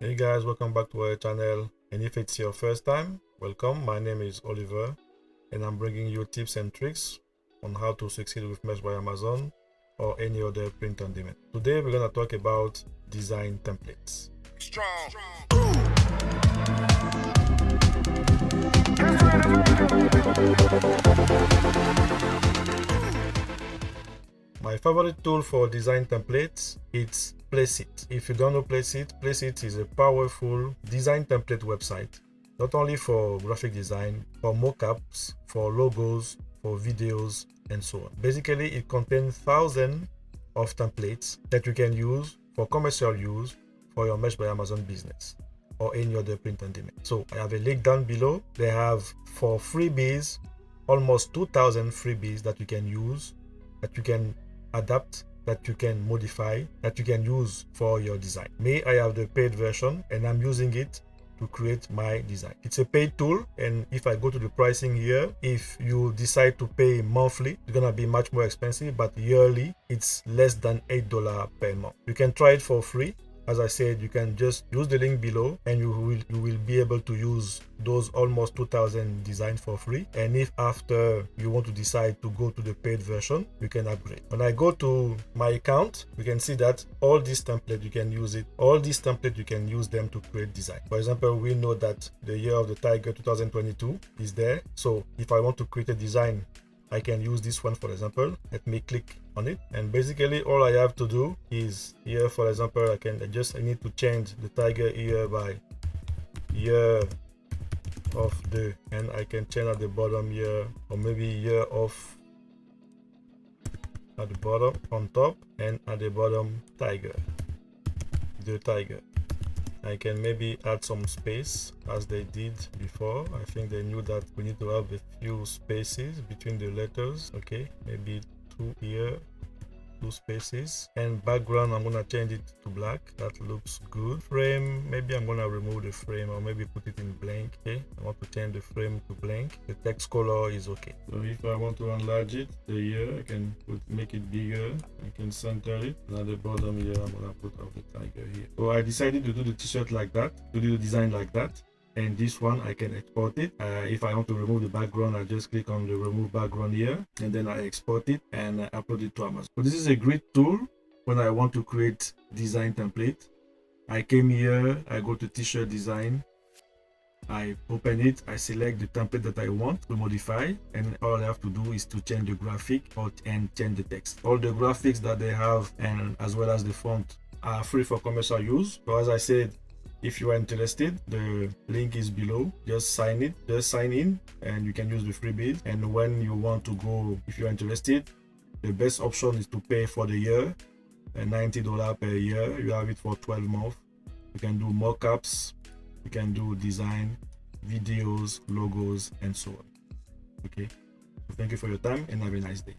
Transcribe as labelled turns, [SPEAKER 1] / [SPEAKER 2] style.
[SPEAKER 1] Hey guys, welcome back to our channel, and if it's your first time, welcome. My name is Oliver and I'm bringing you tips and tricks on how to succeed with Mesh by Amazon or any other print on demand. Today we're going to talk about design templates. My favorite tool for design templates is Placeit. If you don't know Placeit, Placeit is a powerful design template website, not only for graphic design, for mockups, for logos, for videos, and so on. Basically, it contains thousands of templates that you can use for commercial use for your Mesh by Amazon business or any other print on demand. So I have a link down below. They have for freebies, almost 2,000 freebies that you can use, that you can adapt, that you can modify, that you can use for your design. Me, I have the paid version and I'm using it to create my design. It's a paid tool, and if I go to the pricing here, if you decide to pay monthly, it's gonna be much more expensive, but yearly it's less than $8 per month. You can try it for free. As I said, you can just use the link below and you will be able to use those almost 2,000 designs for free. And if after you want to decide to go to the paid version, you can upgrade. When I go to my account, you can see that all these templates, you can use it. All these templates, you can use them to create design. For example, we know that the year of the tiger 2022 is there. So if I want to create a design, I can use this one, for example. Let me click on it, and basically all I have to do is here, for example, I need to change the tiger here by year of the, and I can change at the bottom here, or maybe year of at the bottom, on top, and at the bottom tiger, the tiger. I can maybe add some space as they did before. I think they knew that we need to have a few spaces between the letters. Okay, maybe 2 here, 2 spaces. And background, I'm gonna change it to black. That looks good. Frame, maybe I'm gonna remove the frame or maybe put it in blank. Okay, I want to change the frame to blank. The text color is okay. So if I want to enlarge it, the year, I can make it bigger. I can center it. And at the bottom here, I'm gonna put out the tiger here. So I decided to do the t-shirt like that, to do the design like that. And this one I can export it. If I want to remove the background, I just click on the remove background here, and then I export it and I upload it to Amazon. So this is a great tool when I want to create design template. I came here, I go to t-shirt design, I open it, I select the template that I want to modify, and all I have to do is to change the graphic and change the text. All the graphics that they have, and as well as the font, are free for commercial use. So as I said, if you are interested, the link is below. Just sign in, and you can use the freebies. And when you want to go, if you're interested, the best option is to pay for the year, $90 per year. You have it for 12 months. You can do mockups, you can do design, videos, logos, and so on. Okay, so thank you for your time and have a nice day.